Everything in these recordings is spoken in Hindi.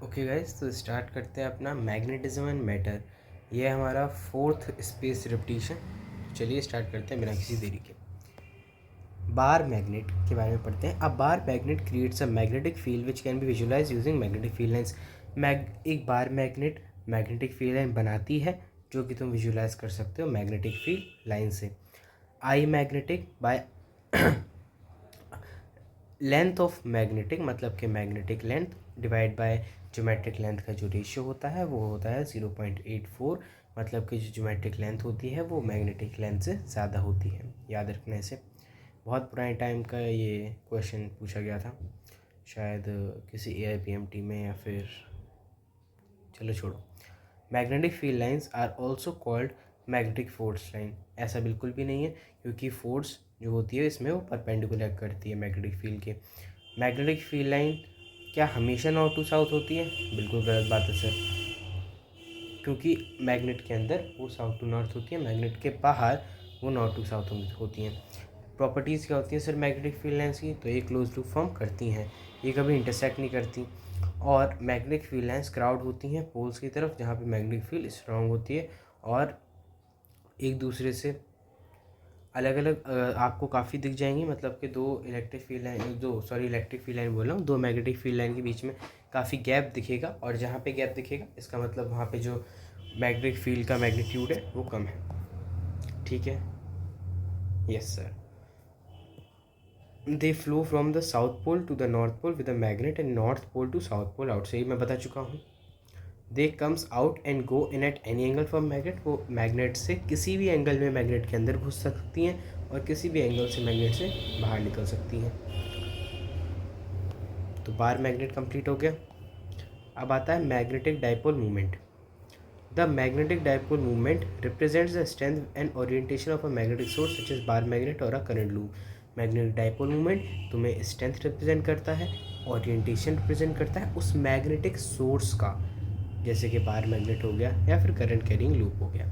ओके गाइस, तो स्टार्ट करते हैं अपना मैग्नेटिज्म एंड मैटर। ये है हमारा 4th स्पेस रिपीटिशन। चलिए स्टार्ट करते हैं बिना किसी देरी के। बार मैग्नेट के बारे में पढ़ते हैं। A bar magnet creates a magnetic field which can be visualize using magnetic field lines. एक bar magnet magnetic field line बनाती है जो कि तुम विजुलाइज कर सकते हो मैग्नेटिक फील्ड लाइन से। आई magnetic by length of magnetic, मतलब कि magnetic length divide by geometric length का जो रेशियो होता है वो होता है 0.84। मतलब कि जो ज्योमेट्रिक लेंथ होती है वो मैग्नेटिक लेंथ से ज़्यादा होती है। याद रखने से बहुत पुराने टाइम का ये क्वेश्चन पूछा गया था, शायद किसी AIPMT में, या फिर चलो छोड़ो। Magnetic field lines are also called magnetic force line. ऐसा बिल्कुल भी नहीं है, क्योंकि फोर्स जो होती है इसमें वो परपेंडिकुलर करती है मैग्नेटिक फील्ड के। मैग्नेटिक फील्ड लाइन क्या हमेशा नॉर्थ टू साउथ होती है? बिल्कुल गलत बात है सर, क्योंकि मैग्नेट के अंदर वो साउथ टू नॉर्थ होती है, मैग्नेट के बाहर वो नॉर्थ टू साउथ होती हैं। प्रॉपर्टीज़ क्या होती हैं सर मैग्नेटिक फील्ड लाइन्स की? तो ये क्लोज लूप फॉर्म करती हैं, ये कभी इंटरसेक्ट नहीं करती। और मैग्नेटिक फील्ड लाइन्स क्राउड होती हैं पोल्स की तरफ, जहाँ पे मैग्नेटिक फील्ड स्ट्रांग होती है और एक दूसरे से अलग अलग आपको काफ़ी दिख जाएंगी। मतलब कि दो इलेक्ट्रिक फील्ड लाइन बोल रहा हूँ, दो मैग्नेटिक फील्ड लाइन के बीच में काफ़ी गैप दिखेगा, और जहाँ पे गैप दिखेगा इसका मतलब वहाँ पे जो मैग्नेटिक फील्ड का मैग्नीट्यूड है वो कम है। ठीक है, yes sir. They flow from the south pole to the north pole with the magnet and north pole to south pole out. से ही मैं बता चुका हूँ। They comes out and go in at any angle from magnet. वो मैग्नेट से किसी भी एंगल में मैग्नेट के अंदर घुस सकती हैं और किसी भी एंगल से मैग्नेट से बाहर निकल सकती हैं। तो बार मैग्नेट कंप्लीट हो गया। अब आता है magnetic dipole movement. The magnetic dipole movement represents the strength and orientation of a magnetic source such as bar magnet or a current loop. Magnetic dipole movement तुम्हें स्ट्रेंथ रिप्रेजेंट करता है, ओरिएंटेशन रिप्रेजेंट करता है उस मैग्नेटिक सोर्स का, जैसे कि बार मैग्नेट हो गया या फिर करंट कैरिंग लूप हो गया।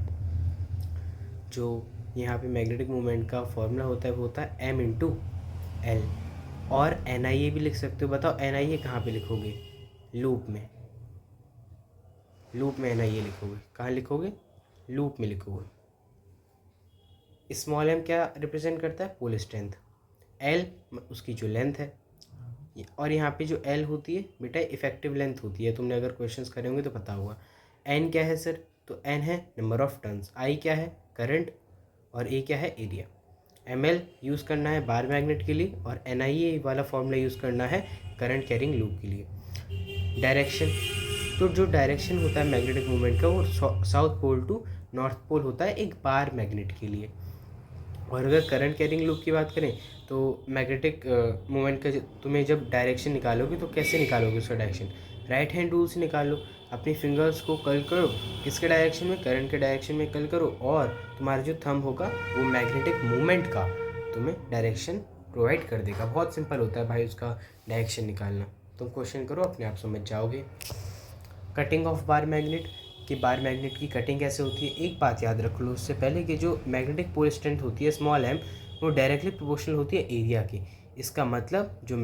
जो यहाँ पे मैग्नेटिक मूवमेंट का फॉर्मूला होता है वो होता है M/L। और NIA भी लिख सकते हो। बताओ NIA कहाँ पे लिखोगे? लूप में। लूप में NIA लिखोगे, कहाँ लिखोगे? लूप में लिखोगे। स्मॉल m क्या रिप्रेजेंट करता है? Pole strength. L उसकी जो लेंथ है, और यहाँ पे जो L होती है बेटा इफेक्टिव लेंथ होती है। तुमने अगर क्वेश्चंस करे होंगे तो पता होगा। N क्या है सर? तो N है नंबर ऑफ टर्न्स। I क्या है? करंट। और A क्या है? एरिया। ML यूज़ करना है बार मैग्नेट के लिए, और NIA वाला फॉर्मूला यूज़ करना है करंट कैरिंग लूप के लिए। डायरेक्शन, तो जो डायरेक्शन होता है मैग्नेटिक मूवमेंट का वो south pole to north pole होता है एक बार मैग्नेट के लिए। और अगर करंट कैरिंग लूप की बात करें तो मैग्नेटिक मूवमेंट का तुम्हें जब डायरेक्शन निकालोगे तो कैसे निकालोगे उसका डायरेक्शन? राइट हैंड रूल से निकालो। अपनी फिंगर्स को कर्ल करो, किसके डायरेक्शन में? करंट के डायरेक्शन में कर्ल करो, और तुम्हारा जो थंब होगा वो मैग्नेटिक मूवमेंट का तुम्हें डायरेक्शन प्रोवाइड कर देगा। बहुत सिंपल होता है भाई उसका डायरेक्शन निकालना। तुम क्वेश्चन करो, अपने आप समझ जाओगे। कटिंग ऑफ बार मैग्नेट, कि बार मैग्नेट की कटिंग कैसे होती है? एक बात याद रख लो उससे पहले कि जो मैग्नेटिक पोल स्ट्रेंथ होती है स्मॉल m, वो डायरेक्टली प्रोपोर्शनल होती है एरिया की। इसका मतलब जो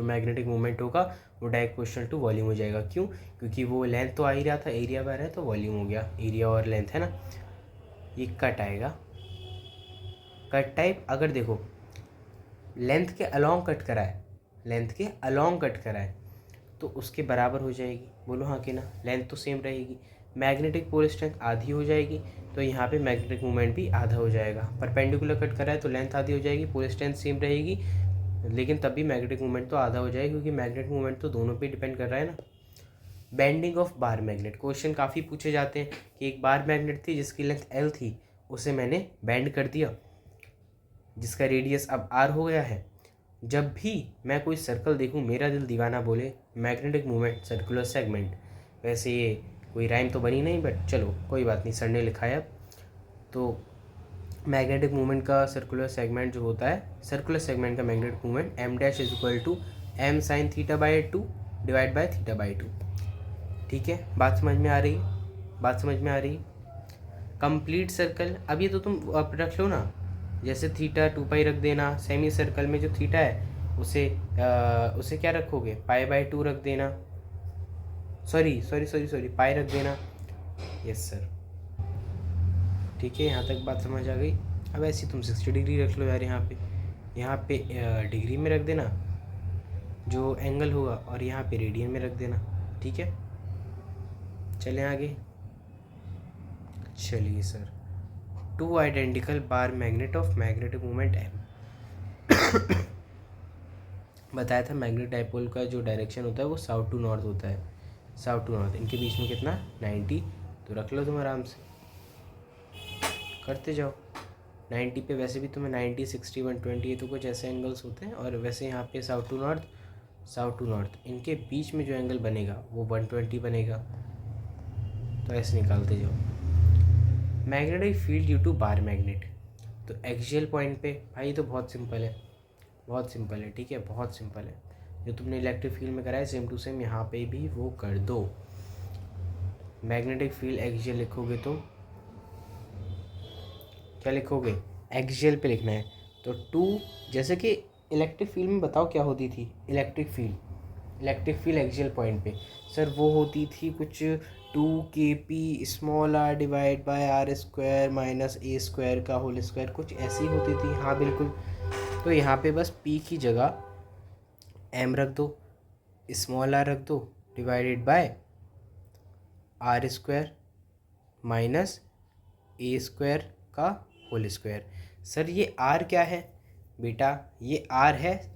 मैग्नेटिक मूवमेंट होगा वो डायरेक्ट प्रोपोर्शनल टू वॉल्यूम हो जाएगा। क्यों? क्योंकि वो लेंथ तो आ ही रहा था, एरिया बार है तो वॉल्यूम हो गया। एरिया और लेंथ है ना। ये कट आएगा। कट टाइप अगर देखो लेंथ के अलॉन्ग कट करा है, लेंथ के अलॉन्ग कट करा है तो उसके बराबर हो जाएगी। बोलो हाँ कि ना? लेंथ तो सेम रहेगी। मैग्नेटिक पोल स्ट्रेंथ आधी हो जाएगी, तो यहाँ पे मैग्नेटिक मूवमेंट भी आधा हो जाएगा। परपेंडिकुलर कट करा है तो लेंथ आधी हो जाएगी, पोल स्ट्रेंथ सेम रहेगी, लेकिन तब भी मैग्नेटिक मूवमेंट तो आधा हो जाएगा, क्योंकि मैग्नेटिक मूवमेंट तो दोनों पे डिपेंड कर रहा है ना। Bending of bar magnet, question काफ़ी पूछे जाते हैं कि एक बार मैग्नेट थी जिसकी लेंथ L थी, उसे मैंने बेंड कर दिया, जिसका रेडियस अब R हो गया है। जब भी मैं कोई सर्कल देखूं मेरा दिल दीवाना बोले मैग्नेटिक मूवमेंट सर्कुलर सेगमेंट। वैसे ये कोई राइम तो बनी नहीं, बट चलो कोई बात नहीं, सर ने लिखा है अब। तो मैग्नेटिक मूवमेंट का सर्कुलर सेगमेंट जो होता है, सर्कुलर सेगमेंट का magnetic movement M' = M sin θ/2 divide by θ/2। ठीक है, बात समझ में आ रही? बात समझ में आ रही? कंप्लीट सर्कल, अब ये तो तुम अब रख लो ना, जैसे थीटा 2π रख देना। सेमी सर्कल में जो थीटा है उसे क्या रखोगे, π/2 रख देना, सॉरी पाई रख देना। यस सर, ठीक है, यहाँ तक बात समझ आ गई। अब ऐसे तुम 60 डिग्री रख लो यार, यहाँ पे डिग्री में रख देना जो एंगल होगा, और यहाँ पे रेडियन में रख देना, ठीक है। चलें आगे। चलिए sir, 2 identical bar magnet of magnetic moment M। बताया था मैग्नेटिक डाइपोल का जो डायरेक्शन होता है वो साउथ टू नॉर्थ होता है, साउथ टू नॉर्थ। इनके बीच में कितना 90, तो रख लो तुम आराम से, करते जाओ। 90 पे वैसे भी तुम्हें 90, 60, 120 ये तो कुछ ऐसे एंगल्स होते हैं, और वैसे यहाँ पे साउथ टू नॉर्थ इनके बीच में जो एंगल बनेगा वो 120 बनेगा, तो ऐसे निकालते जाओ। Magnetic field due to bar magnet, तो एक्सियल पॉइंट पे भाई तो बहुत सिंपल है, ठीक है, बहुत सिंपल है। जो तुमने इलेक्ट्रिक फील्ड में करा है सेम टू सेम यहाँ पे भी वो कर दो। मैग्नेटिक फील्ड एक्सियल लिखोगे तो क्या लिखोगे, एक्सियल पे लिखना है। तो 2, जैसे कि इलेक्ट्रिक फील्ड में बताओ क्या होती थी, इलेक्ट्रिक फील्ड एक्सियल पॉइंट पे सर वो होती थी कुछ 2kp r divide by r² minus a² का होल स्क्वायर, कुछ ऐसी होती थी। हाँ बिल्कुल, तो यहाँ पे बस p की जगह m रख दो, r रख दो, divided by r² minus a² का होल स्क्वायर। सर ये r क्या है बेटा, ये r है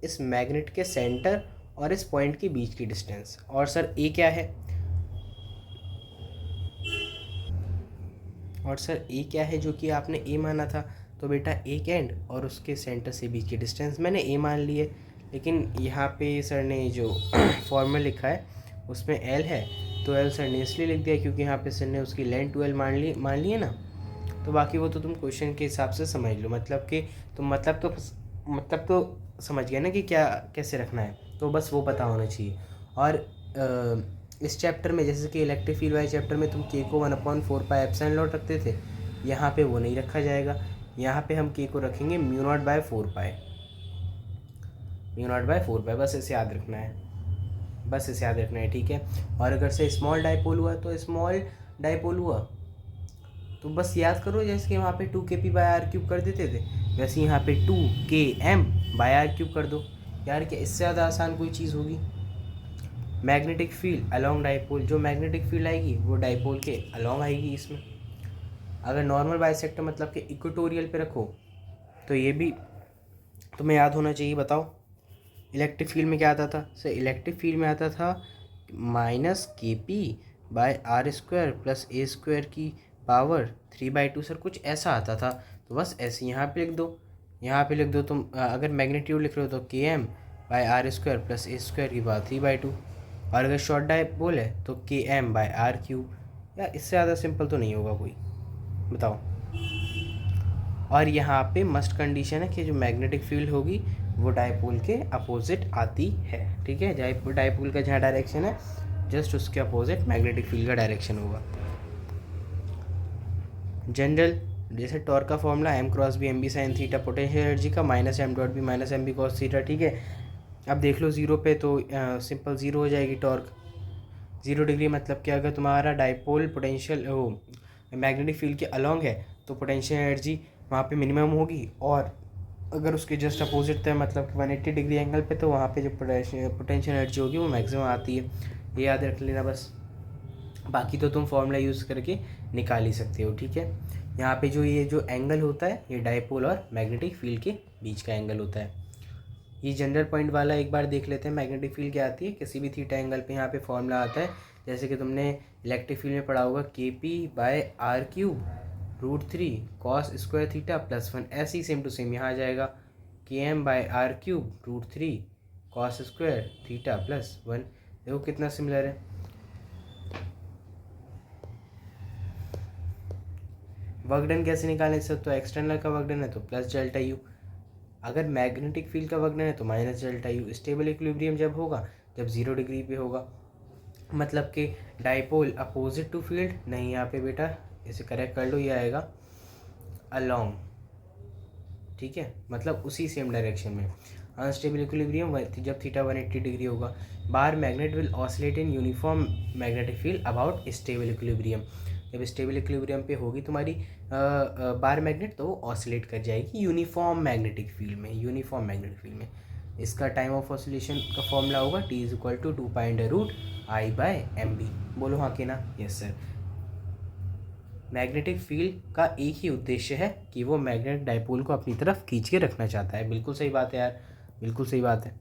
इस मैग्नेट के सेंटर और इस पॉइंट के बीच की डिस्टेंस। और सर a क्या है, जो कि आपने a माना था, तो बेटा एक एंड और उसके सेंटर से बीच की डिस्टेंस मैंने a मान ली है। लेकिन यहाँ पे सर ने जो फॉर्मूला लिखा है उसमें l है, तो l सर ने इसलिए लिख दिया क्योंकि यहाँ पे सर ने उसकी लेंथ 12 मान ली है ना। तो बाकी वो तो तुम क्वेश्चन के हिसाब से समझ लो, मतलब कि तुम मतलब तो समझ गया ना कि क्या कैसे रखना है, तो बस वो पता होना चाहिए। और इस चैप्टर में जैसे कि इलेक्ट्रिक फील्ड वाले चैप्टर में तुम k को 1/4πε0 रखते थे, यहाँ पे वो नहीं रखा जाएगा। यहाँ पे हम k को रखेंगे μ0/4π, बस इसे याद रखना है, ठीक है। और अगर से स्मॉल डाइपोल हुआ तो बस याद करो, जैसे कि वहाँ पे 2kp/r³ कर देते थे, वैसे यहाँ पे 2km/r³ कर दो यार। क्या इससे ज़्यादा आसान कोई चीज़ होगी। मैग्नेटिक फील्ड अलॉन्ग डाइपोल, जो मैग्नेटिक फील्ड आएगी वो डाइपोल के अलॉन्ग आएगी। इसमें अगर नॉर्मल बाइसेक्टर मतलब कि इक्वेटोरियल पे रखो तो ये भी तुम्हें याद होना चाहिए। बताओ इलेक्ट्रिक फील्ड में क्या आता था सर, इलेक्ट्रिक फील्ड में आता था -kp/r² प्लस a² की पावर 3/2 सर, कुछ ऐसा आता था। तो बस ऐसे यहाँ पे लिख दो तुम। अगर मैग्नीट्यूड लिख रहे हो तो km/r² प्लस a² की पावर 3/2, और अगर शॉर्ट डाइपोल है तो km/r³। या इससे ज़्यादा सिंपल तो नहीं होगा कोई, बताओ। और यहाँ पे मस्ट कंडीशन है कि जो मैग्नेटिक फील्ड होगी वो डाइपोल के अपोजिट आती है, ठीक है। डाइपोल का जहाँ डायरेक्शन है जस्ट उसके अपोजिट मैग्नेटिक फील्ड का डायरेक्शन होगा। जनरल जैसे टॉर्क का formula m×b mb sin theta, potential energy का -m.b -mb cos थीटा, ठीक है। अब देख लो जीरो पे तो सिंपल जीरो हो जाएगी टॉर्क। 0 डिग्री मतलब कि अगर तुम्हारा डाइपोल पोटेंशियल मैग्नेटिक फील्ड के अलॉन्ग है तो पोटेंशियल एनर्जी वहाँ पे मिनिमम होगी, और अगर उसके जस्ट अपोजिट है मतलब कि 180 डिग्री एंगल पे, तो वहाँ पे जो पोटेंशियल एनर्जी होगी वो मैक्सिमम आती है। ये याद रख लेना बस, बाकी तो तुम फॉर्मूला यूज़ करके निकाल ही सकते हो, ठीक है। यहाँ पे ये जो एंगल होता है ये डाइपोल और मैग्नेटिक फील्ड के बीच का एंगल होता है। ये जनरल पॉइंट वाला एक बार देख लेते हैं। मैग्नेटिक फील्ड क्या आती है, किसी भी थीटा एंगल पे यहाँ पे फॉर्मूला आता है, जैसे कि तुमने इलेक्ट्रिक फील्ड में पढ़ा होगा kp/r³ √3 cos² थीटा +1। ऐसे ही सेम टू सेम यहाँ आ जाएगा km/r³ √3 cos² थीटा +1। देखो कितना सिमिलर है। वर्क डन कैसे निकालें सर, तो एक्सटर्नल का वर्क डन है तो +Δu, अगर मैग्नेटिक फील्ड का वर्क डन है तो -Δu। स्टेबल इक्विलिब्रियम जब होगा जब 0 डिग्री पे होगा, मतलब कि डाइपोल अपोजिट टू फील्ड नहीं, यहाँ पे बेटा इसे करेक्ट कर लो, ये आएगा अलॉन्ग, ठीक है, मतलब उसी सेम डायरेक्शन में। अनस्टेबल इक्विलिब्रियम जब थीटा 180 डिग्री होगा। Bar magnet will oscillate in uniform magnetic field about stable equilibrium, जब स्टेबल इक्विलिब्रियम पे होगी तुम्हारी बार मैग्नेट तो वो ऑसिलेट कर जाएगी यूनिफॉर्म मैग्नेटिक फील्ड में, यूनिफॉर्म मैग्नेटिक फील्ड में। इसका टाइम ऑफ ऑसिलेशन का फॉर्मूला होगा T = 2π√I/mb। बोलो हाँ कि ना? Yes sir. मैग्नेटिक फील्ड का एक ही उद्देश्य है कि वो मैग्नेटिक डाइपोल को अपनी तरफ खींच के रखना चाहता है। बिल्कुल सही बात है यार, बिल्कुल सही बात है।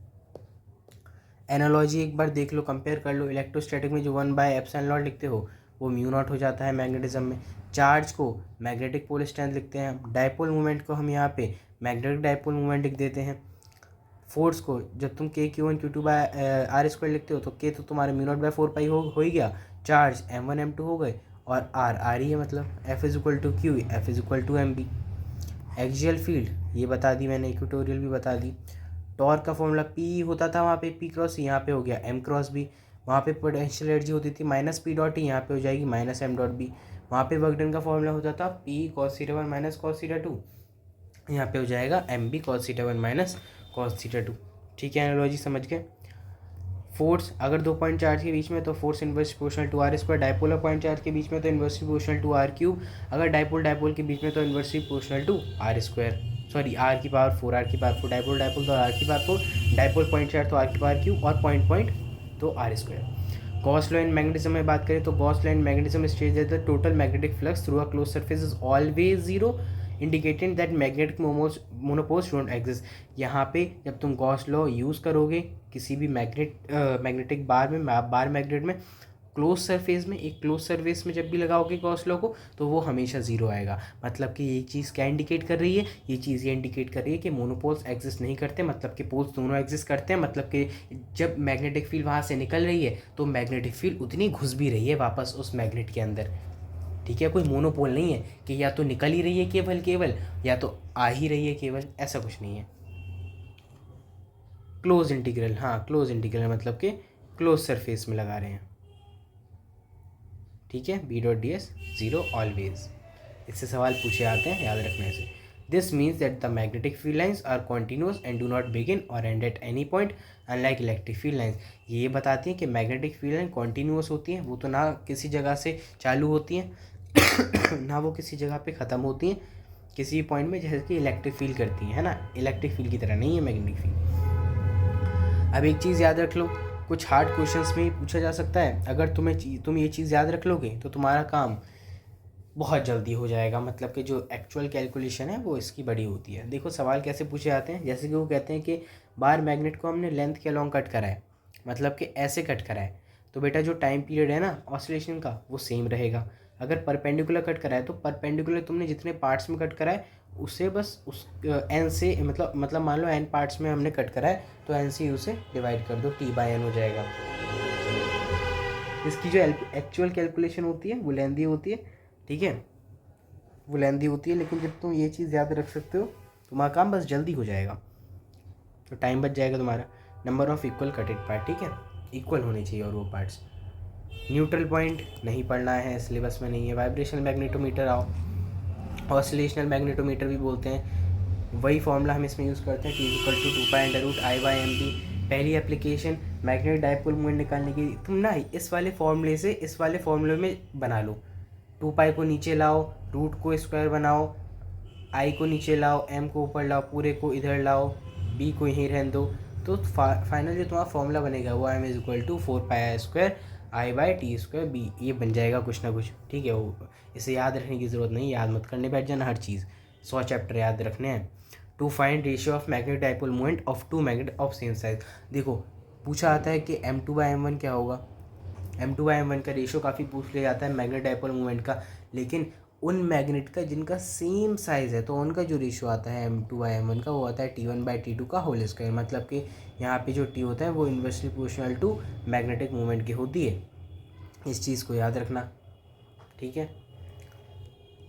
एनालॉजी एक बार देख लो, कंपेयर कर लो। इलेक्ट्रोस्टैटिक में जो 1/ε0 लिखते हो वो μ0 हो जाता है मैग्नेटिज्म में। चार्ज को मैग्नेटिक पोल स्ट्रेंथ लिखते हैं, डाइपोल मूवमेंट को हम यहाँ पे मैग्नेटिक डाइपोल मूवमेंट लिख देते हैं। फोर्स को जब तुम K/Q1 Q2/r² लिखते हो तो K तो तुम्हारे μ0/4π हो ही गया, चार्ज m1 m2 हो गए और r ही है, मतलब F = Q, F = mb। Axial field ये बता दी मैंने, इक्वेटोरियल भी बता दी। टॉर्क का फॉर्मूला P होता था वहाँ पे P×E, यहाँ पे हो गया M×B। वहाँ पे पोटेंशियल एनर्जी होती थी -P.E, यहाँ पे हो जाएगी -m.B। वहाँ पे वर्क डन का फॉर्मूला होता था P cos θ1 cos θ2, यहाँ पे हो जाएगा MB cos θ1 cos θ2। ठीक है, एनालॉजी समझ गए। फोर्स अगर 2 पॉइंट चार्ज के बीच में तो force inverse proportional to r², dipolar point charge के बीच में तो इनवर्सली प्रोपोर्शनल टू r3, अगर डाइपोल के बीच में तो inversely proportional to r², sorry r⁴ dipole तो r⁴, डाइपोल पॉइंट चार्ज तो r3 और पॉइंट तो r²। Gauss law in magnetism में बात करें तो Gauss law in magnetism states that the total magnetic flux through a close surface is always zero, indicating that magnetic monopoles don't exist. यहाँ पे जब तुम गॉस लॉ यूज़ करोगे किसी भी मैग्नेटिक बार मैग्नेट में क्लोज सरफेस में, एक क्लोज सरफेस में जब भी लगाओगे गॉस लॉ को तो वो हमेशा ज़ीरो आएगा। मतलब कि ये चीज़ क्या इंडिकेट कर रही है? ये चीज़ ये इंडिकेट कर रही है कि मोनोपोल्स एग्जिस्ट नहीं करते, मतलब कि पोल्स दोनों एग्जिस्ट करते हैं। मतलब कि जब मैग्नेटिक फील्ड वहाँ से निकल रही है तो मैग्नेटिक फील्ड उतनी घुस भी रही है वापस उस मैग्नेट के अंदर। ठीक है, कोई मोनोपोल नहीं है कि या तो निकल ही रही है केवल या तो आ ही रही है केवल, ऐसा कुछ नहीं है। क्लोज इंटीग्रल, हाँ क्लोज इंटीग्रल मतलब कि क्लोज सरफेस में लगा रहे हैं। ठीक है, B.ds 0 ऑलवेज। इससे सवाल पूछे आते हैं, याद रखने से। This means that the magnetic field lines are continuous and do not begin or end at any point unlike electric field lines. ये बताती हैं कि मैग्नेटिक फील्ड लाइन कॉन्टिन्यूस होती हैं, वो तो ना किसी जगह से चालू होती हैं ना वो किसी जगह पे ख़त्म होती हैं किसी पॉइंट में, जैसे कि इलेक्ट्रिक फील्ड करती हैं, है ना। इलेक्ट्रिक फील्ड की तरह नहीं है मैग्नेटिक फील्ड। अब एक चीज़ याद रख लो, कुछ हार्ड क्वेश्चंस में पूछा जा सकता है। अगर तुम ये चीज़ याद रख लोगे तो तुम्हारा काम बहुत जल्दी हो जाएगा। मतलब कि जो एक्चुअल कैलकुलेशन है वो इसकी बड़ी होती है। देखो सवाल कैसे पूछे जाते हैं, जैसे कि वो कहते हैं कि बार मैग्नेट को हमने लेंथ के अलॉन्ग कट करा है, मतलब कि ऐसे कट करा है, तो बेटा जो टाइम पीरियड है ना ऑसिलेशन का वो सेम रहेगा। अगर परपेंडिकुलर कट करा है तो परपेंडिकुलर तुमने जितने पार्ट्स में कट करा है उससे बस उस एन से मतलब मान लो एन पार्ट्स में हमने कट करा है तो एन से उसे डिवाइड कर दो, T/n हो जाएगा। इसकी जो एक्चुअल कैलकुलेशन होती है वो लेंदी होती है। ठीक है, वो लेंदी होती है, लेकिन जब तुम ये चीज़ याद रख सकते हो तुम्हारा काम बस जल्दी हो जाएगा, तो टाइम बच जाएगा तुम्हारा। नंबर ऑफ इक्वल कटेड पार्ट, ठीक है, इक्वल होने चाहिए और वो पार्ट्स। न्यूट्रल पॉइंट नहीं पढ़ना है, सिलेबस में नहीं है। वाइब्रेशनल मैग्नेटोमीटर आओ, ऑसिलेशनल मैग्नेटोमीटर भी बोलते हैं, वही फॉर्मूला हम इसमें यूज़ करते हैं, T = 2π√I/mb। पहली एप्लीकेशन मैग्नेटिक डाइपोल मूवमेंट निकालने की, तुम ना इस वाले फॉर्मूले में बना लो। 2π को नीचे लाओ, रूट को स्क्वायर बनाओ, I को नीचे लाओ, M को ऊपर लाओ, पूरे को इधर लाओ, B को यहीं रहने दो, तो फाइनल जो तुम्हारा फॉर्मूला बनेगा वो M = 4π² I/T²B, ये बन जाएगा कुछ ना कुछ। ठीक है, वो इसे याद रखने की ज़रूरत नहीं, याद मत करने बैठ जाना हर चीज़, 100 चैप्टर याद रखने हैं। To find ratio of magnetic dipole movement of two magnet of same size. देखो पूछा आता है कि M2/M1 क्या होगा। M2/M1 का रेशियो काफ़ी पूछ लिया जाता है मैग्नेटिक डाइपोल मूवमेंट का, लेकिन उन मैग्नेट का जिनका सेम साइज़ है तो उनका जो रेशियो आता है M2/M1 का वो आता है T1/T2 का होल स्क्वायर। मतलब कि यहाँ पे जो T होता है वो inversely proportional to magnetic movement की होती है, इस चीज़ को याद रखना। ठीक है,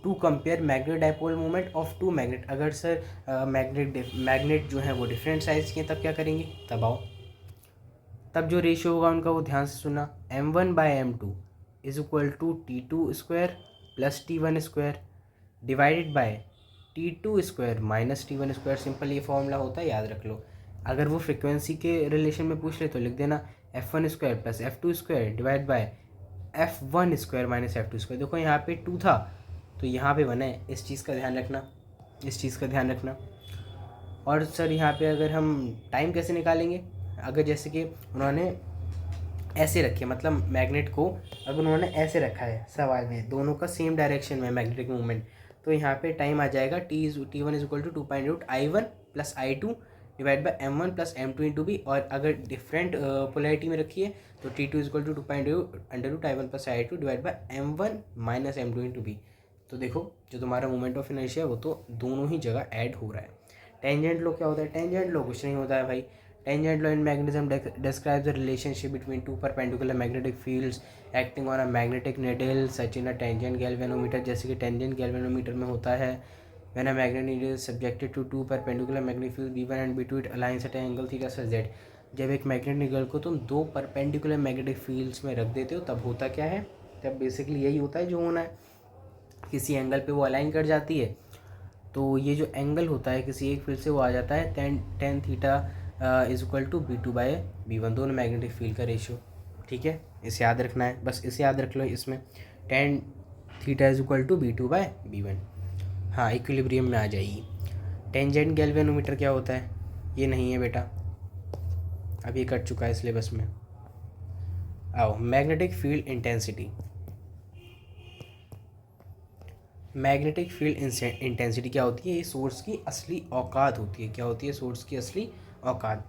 to compare magnetic dipole movement of two magnet. अगर सर मैग्नेट जो है वो डिफरेंट साइज़ के हैं तब क्या करेंगे, तब आओ, तब जो रेशियो होगा उनका वो ध्यान से सुनना। M1/M2 = T2² + T1² divided by T2² - T1²। Simple ये फॉर्मूला होता है, याद रख लो। अगर वो फ्रिक्वेंसी के रिलेशन में पूछ ले तो लिख देना f1 square plus f2 square divide by f1 square minus f2 square. देखो यहाँ पे 2 था तो यहाँ पे 1 है, इस चीज़ का ध्यान रखना, इस चीज़ का ध्यान रखना। और सर यहाँ पे अगर हम टाइम कैसे निकालेंगे, अगर जैसे कि उन्होंने ऐसे रखे, मतलब मैग्नेट को अगर उन्होंने ऐसे रखा है सवाल में, दोनों का सेम डायरेक्शन में मैग्नेटिक मूवमेंट, तो यहाँ पे टाइम आ जाएगा t1 is equal to 2.8 I1 plus I2 divide by m1 plus m2 into B. और अगर डिफरेंट पोलैरिटी में रखी है तो t2 is equal to 2.8 I1 plus I2 divide by m1 minus m2 into B. तो देखो जो तुम्हारा मोमेंट ऑफ इनर्शिया वो तो दोनों ही जगह ऐड हो रहा है। टेंजेंट लो क्या होता है, टेंजेंट लो कुछ नहीं होता है भाई। Tangent law in magnetism describes the relationship between two perpendicular magnetic fields acting on a magnetic needle such in a tangent galvanometer, जैसे कि tangent galvanometer में होता है when a magnet needle is subjected to two perpendicular magnetic fields B1 and B2 it aligns at an angle theta such that, जब एक मैग्नेट निडल को तुम दो परपेंडिकुलर मैग्नेटिक फील्ड्स में रख देते हो तब होता क्या है, तब बेसिकली यही होता है जो होना है, किसी एंगल पे वो अलाइन कर जाती है। तो ये जो एंगल होता है किसी एक फील्ड से वो आ जाता है tan theta is equal to B2 by B1, दोनों मैग्नेटिक फील्ड का रेशियो। ठीक है, इसे याद रखना है, बस इसे याद रख लो। इसमें tan theta is equal to B2 by B1, हाँ इक्विलिब्रियम में आ जाएगी। टेंजेंट गैल्वेनोमीटर क्या होता है, ये नहीं है बेटा, अब ये कट चुका है सिलेबस में। आओ, magnetic field intensity, magnetic field intensity क्या होती है, ये सोर्स की असली औकात होती है। क्या होती है, सोर्स की असली औकात,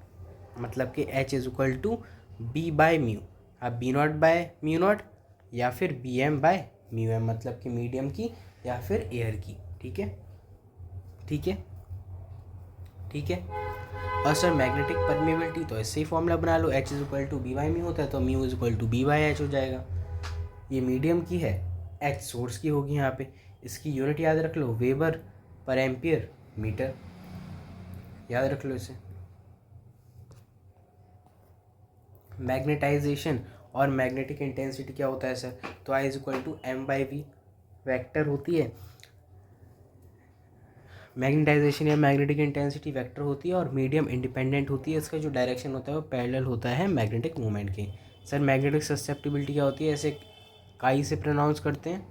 मतलब कि H is equal to B by mu, अब B not by mu not या फिर B M by mu M, मतलब कि मीडियम की या फिर एयर की। ठीक है, ठीक है, ठीक है। और सर मैग्नेटिक परमेबिलिटी तो ऐसे ही फॉर्मूला बना लो, H is equal to B by mu होता है तो mu is equal to B by H हो जाएगा। ये मीडियम की है, H सोर्स की होगी यहाँ पे। इसकी यूनिट याद रख लो, वेबर पर एम्पियर मीटर, याद रख लो इसे। मैग्नेटाइजेशन और मैग्नेटिक इंटेंसिटी क्या होता है सर, तो I is equal to M by V vector होती है। मैग्नेटाइजेशन या मैग्नेटिक इंटेंसिटी वेक्टर होती है और मीडियम इंडिपेंडेंट होती है। इसका जो डायरेक्शन होता है वो पैरेलल होता है मैग्नेटिक मूवमेंट के। सर मैग्नेटिक ससेप्टिबिलिटी क्या होती है, ऐसे काई से प्रोनाउंस करते हैं।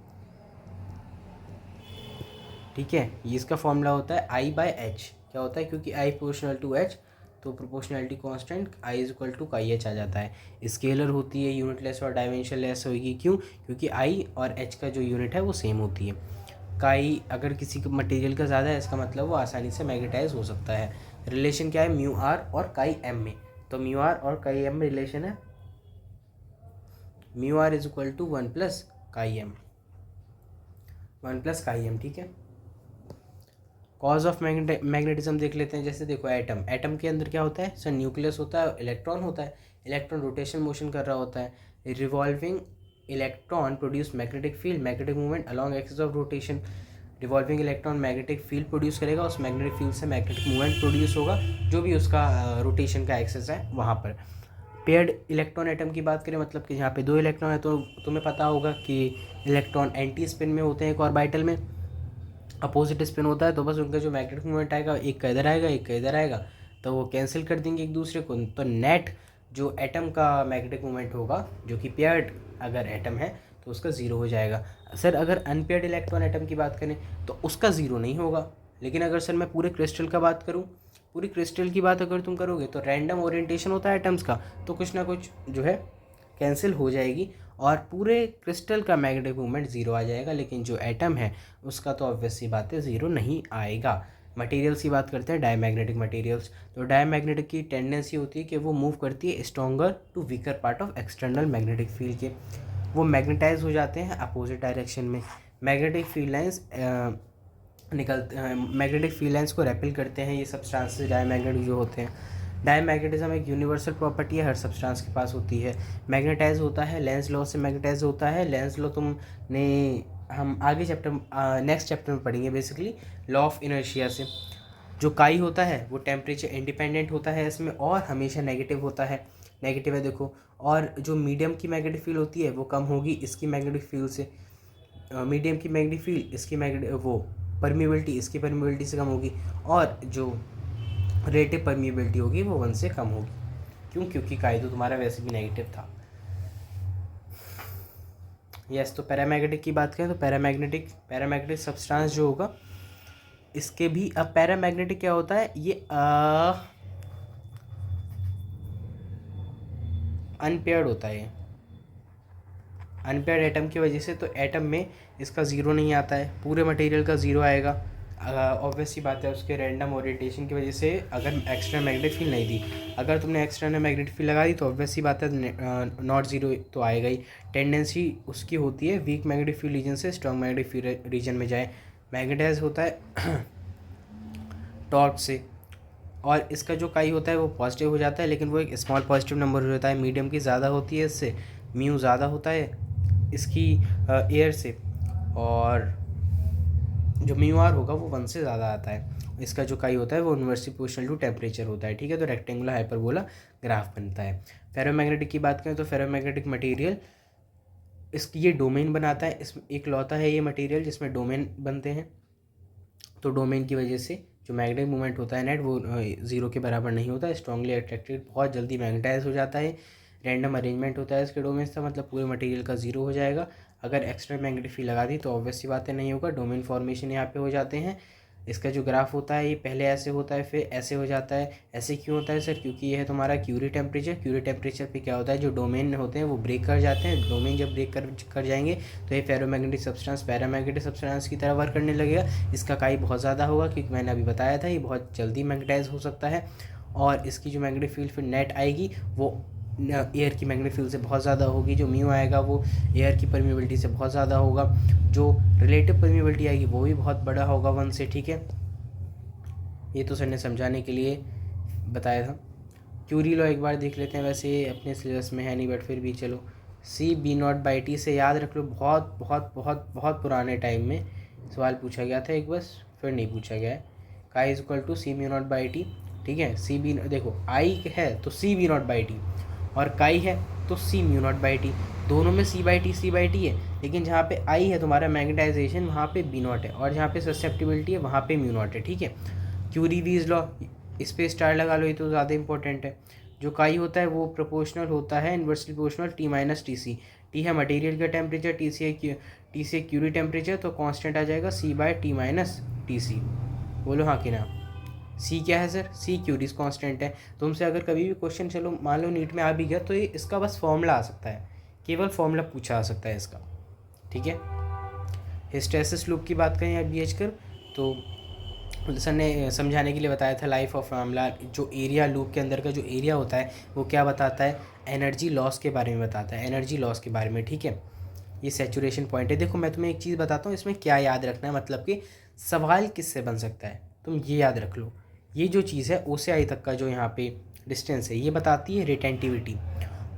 ठीक है, ये इसका फॉर्मूला होता है I बाय एच। क्या होता है, क्योंकि I प्रोपोर्शनल टू H तो proportionality constant I is equal to chi H आ जाता है। स्केलर होती है, यूनिटलेस और डायमेंशनलेस होगी। क्यों, क्योंकि I और H का जो यूनिट है वो सेम होती है। काई अगर किसी मटेरियल का ज़्यादा है इसका मतलब वो आसानी से मैग्नेटाइज हो सकता है। रिलेशन क्या है, म्यू आर और काई एम में, तो म्यू आर और काई एम में रिलेशन है mu R is equal to 1 plus chi M, 1 plus chi M. ठीक है, कॉज ऑफ मैग्नेटिज्म देख लेते हैं। जैसे देखो एटम, एटम के अंदर क्या होता है सर, न्यूक्लियस होता है, इलेक्ट्रॉन होता है। इलेक्ट्रॉन रोटेशन मोशन कर रहा होता है। Revolving electron produce magnetic field, magnetic movement along axis of rotation. Revolving electron magnetic field produce करेगा, उस मैग्नेटिक फील्ड से मैग्नेटिक मूवमेंट प्रोड्यूस होगा, जो भी उसका रोटेशन का एक्सिस है वहाँ पर। पेयर्ड इलेक्ट्रॉन एटम की बात करें, मतलब कि यहाँ पे दो इलेक्ट्रॉन है, तो तुम्हें पता होगा कि इलेक्ट्रॉन एंटी स्पिन में होते हैं, एक ऑर्बिटल में अपोजिट स्पिन होता है, तो बस उनका जो मैग्नेटिक मूवमेंट आएगा, एक का इधर आएगा एक का इधर आएगा, तो वो कैंसिल कर देंगे एक दूसरे को। तो नेट जो एटम का मैग्नेटिक मूवमेंट होगा, जो कि पेयर्ड अगर एटम है तो उसका ज़ीरो हो जाएगा। सर अगर अनपेयर्ड इलेक्ट्रॉन एटम की बात करें तो उसका ज़ीरो नहीं होगा। लेकिन अगर सर मैं पूरे क्रिस्टल का बात करूँ, पूरी क्रिस्टल की बात अगर तुम करोगे तो रैंडम ओरिएंटेशन होता है एटम्स का, तो कुछ ना कुछ जो है कैंसिल हो जाएगी और पूरे क्रिस्टल का मैग्नेटिक मूवमेंट ज़ीरो आ जाएगा। लेकिन जो एटम है उसका तो ऑब्वियस सी बात है ज़ीरो नहीं आएगा। मटेरियल्स की बात करते हैं, डायमैग्नेटिक मटेरियल्स। तो डायमैग्नेटिक की टेंडेंसी होती है कि वो मूव करती है stronger to weaker part of external magnetic field के, वो मैग्नेटाइज हो जाते हैं अपोजिट डायरेक्शन में। Magnetic field lines magnetic field lines को रेपेल करते हैं ये सब्सटेंसेस डायमैग्नेटिक जो होते हैं। डायमैग्नेटिज्म एक यूनिवर्सल प्रॉपर्टी है, हर सब्सटेंस के पास होती है। मैग्नेटाइज होता है, लेंस लॉ से मैग्नेटाइज होता है। लेंस लॉ तुमने हम आगे नेक्स्ट चैप्टर में पढ़ेंगे, बेसिकली लॉ ऑफ इनर्शिया से। जो काई होता है वो टेम्परेचर इंडिपेंडेंट होता है इसमें और हमेशा नेगेटिव होता है, नेगेटिव है देखो। और जो मीडियम की मैग्नेटिक फील्ड होती है वो कम होगी इसकी मैग्नेटिक फील्ड से, मीडियम की मैग्नेटिक फील्ड इसकी वो परमिबिलिटी इसकी परमिबिलिटी से कम होगी। और जो रिलेटिव परमिएबिलिटी होगी वो 1 से कम होगी। क्यों? क्योंकि काई तो तुम्हारा वैसे भी नेगेटिव था। यस, तो पैरामैग्नेटिक की बात करें तो पैरामैग्नेटिक सब्सटेंस जो होगा इसके भी, अब पैरामैग्नेटिक क्या होता है, ये अनपेयर्ड होता है। अनपेयर्ड एटम की वजह से, तो एटम में इसका ज़ीरो नहीं आता है, पूरे मटेरियल का ज़ीरो आएगा। ऑब्वियस सी बात है, उसके रैंडम ओरिएंटेशन की वजह से अगर एक्स्ट्रा मैग्नेटिक फील्ड नहीं दी, अगर तुमने एक्स्ट्रा मैग्नेटिक फील्ड लगा दी तो ऑब्वियस सी बात है नॉट ज़ीरो तो आएगा ही। टेंडेंसी उसकी होती है वीक मैग्नेटिक फील्ड रीजन से स्ट्रॉन्ग मैग्नेटिक फील्ड रीजन में जाए। मैग्नेटाइज होता है टॉर्क से, और इसका जो काई होता है वो पॉजिटिव हो जाता है, लेकिन वो एक स्मॉल पॉजिटिव नंबर हो जाता है। मीडियम की ज़्यादा होती है, इससे म्यू ज़्यादा होता है इसकी एयर से, और जो म्यू आर होगा वो 1 से ज़्यादा आता है। इसका जो काई होता है वो इनवर्सली प्रोपोर्शनल टू टेम्परेचर होता है, ठीक है। तो रेक्टेंगुलर हाइपरबोला ग्राफ बनता है। फेरोमैग्नेटिक की बात करें तो फेरोमैग्नेटिक मटेरियल इसकी ये डोमेन बनाता है, इसमें एक लौता है ये मटेरियल जिसमें डोमेन बनते हैं। तो डोमेन की वजह से जो मैग्नेटिक मूवमेंट होता है नेट वो 0 के बराबर नहीं होता है, स्ट्रांगली अट्रैक्टेड, बहुत जल्दी मैग्नेटाइज हो जाता है। रैंडम अरेंजमेंट होता है इसके डोमेन का, मतलब पूरे मटेरियल का 0 हो जाएगा। अगर एक्स्ट्रा मैग्नेटिक फील्ड लगा दी तो ऑब्वियस सी बातें नहीं होगा, डोमेन फॉर्मेशन यहाँ पे हो जाते हैं। इसका जो ग्राफ होता है ये पहले ऐसे होता है फिर ऐसे हो जाता है। ऐसे क्यों होता है सर? क्योंकि ये है तुम्हारा क्यूरी टेम्परेचर। क्यूरी टेम्परेचर पे क्या होता है, जो डोमेन होते हैं वो ब्रेक कर जाते हैं। डोमेन जब ब्रेक कर जाएंगे तो ये फेरोमैग्नेटिक सब्सटेंस पैरामैग्नेटिक सब्सटेंस की तरह वर्क करने लगेगा। इसका काई बहुत ज़्यादा होगा, क्योंकि मैंने अभी बताया था ये बहुत जल्दी मैग्नेटाइज हो सकता है। और इसकी जो मैग्नेटिक फील्ड फिर नेट आएगी वो एयर की मैग्नेटिक फील्ड से बहुत ज़्यादा होगी। जो म्यू आएगा वो एयर की परमिएबिलिटी से बहुत ज़्यादा होगा। जो रिलेटिव परमिएबिलिटी आएगी वो भी बहुत बड़ा होगा 1 से, ठीक है। ये तो सर ने समझाने के लिए बताया था। क्यूरी लॉ एक बार देख लेते हैं, वैसे ये अपने सिलेबस में है नहीं बट फिर भी चलो। C B naught by T से याद रख लो, बहुत बहुत बहुत बहुत पुराने टाइम में सवाल पूछा गया था एक, बस फिर नहीं पूछा गया है। का is equal to C B naught by T, ठीक है। सी बी, देखो आई है तो C B naught by T, और काई है तो C mu naught by T. दोनों में सी बाई टी है, लेकिन जहाँ पे आई है तुम्हारा मैग्नेटाइजेशन वहाँ पे बी नॉट है, और जहाँ पे ससेप्टिबिलिटी है वहाँ पे म्यू नॉट है, ठीक है। क्यूरी-वीज लॉ, इस पर स्टार लगा लो, ये तो ज़्यादा इंपॉर्टेंट है। जो काई होता है वो प्रोपोर्शनल होता है inversely proportional T minus T C. T है मटेरियल का टेम्परेचर, टी से क्यूरी टेम्परेचर, तो कांस्टेंट आ जाएगा C by T minus T C. बोलो हाँ कि ना। सी क्या है सर? सी क्यूरीज कांस्टेंट है। तुमसे अगर कभी भी क्वेश्चन चलो मान लो नीट में आ भी गया तो ये इसका बस फॉर्मूला आ सकता है, केवल फॉर्मूला पूछा आ सकता है इसका, ठीक है। हिस्टैरिसीस लूप की बात करें या बी एच कर, तो सर ने समझाने के लिए बताया था लाइफ ऑफ मामला, जो एरिया लूप के अंदर का जो एरिया होता है वो क्या बताता है, एनर्जी लॉस के बारे में बताता है, एनर्जी लॉस के बारे में, ठीक है। ये सैचुरेशन पॉइंट है। देखो मैं तुम्हें एक चीज़ बताता हूँ, इसमें क्या याद रखना है, मतलब कि सवाल किससे बन सकता है, तुम ये याद रख लो। ये जो चीज़ है ओ से आई तक का जो यहाँ पे डिस्टेंस है ये बताती है रिटेंटिविटी,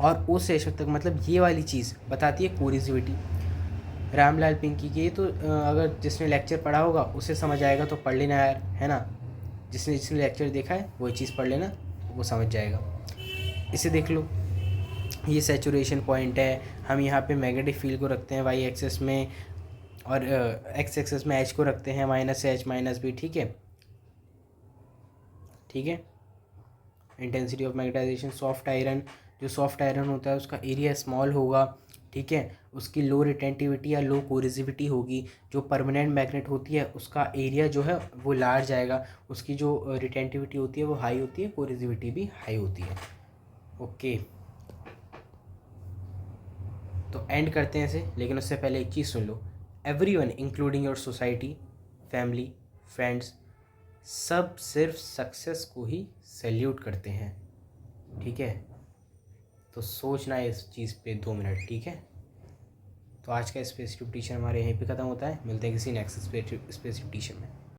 और ओ से तक मतलब ये वाली चीज़ बताती है कोरिजिविटी। रामलाल पिंकी की तो अगर जिसने लेक्चर पढ़ा होगा उसे समझ आएगा तो पढ़ लेना यार, है ना। जिसने लेक्चर देखा है वही चीज़ पढ़ लेना, वो समझ जाएगा। इसे देख लो, ये सैचुरेशन पॉइंट है। हम यहाँ पे मैग्नेटिक फील्ड को रखते हैं वाई एक्सेस में, और एक्स एक्सेस में एच को रखते हैं माइनस एच माइनस बी, ठीक है, ठीक है। Intensity of magnetization, soft iron, जो सॉफ्ट आयरन होता है उसका एरिया स्मॉल होगा, ठीक है। उसकी लो रिटेंटिविटी या लो कोरिजिविटी होगी। जो परमानेंट मैग्नेट होती है उसका एरिया जो है वो लार्ज आएगा, उसकी जो रिटेंटिविटी होती है वो हाई होती है, कोरिजिविटी भी हाई होती है। ओके, तो एंड करते हैं इसे, लेकिन उससे पहले एक चीज़ सुन लो। Everyone including your society, family, friends, सब सिर्फ सक्सेस को ही सैल्यूट करते हैं, ठीक है। तो सोचना है इस चीज़ पे 2 मिनट, ठीक है। तो आज का स्पेस ट्यूब टीचर हमारे यहीं पे ख़त्म होता है, मिलते हैं किसी नेक्स्ट स्पेस ट्यूब टीचर में।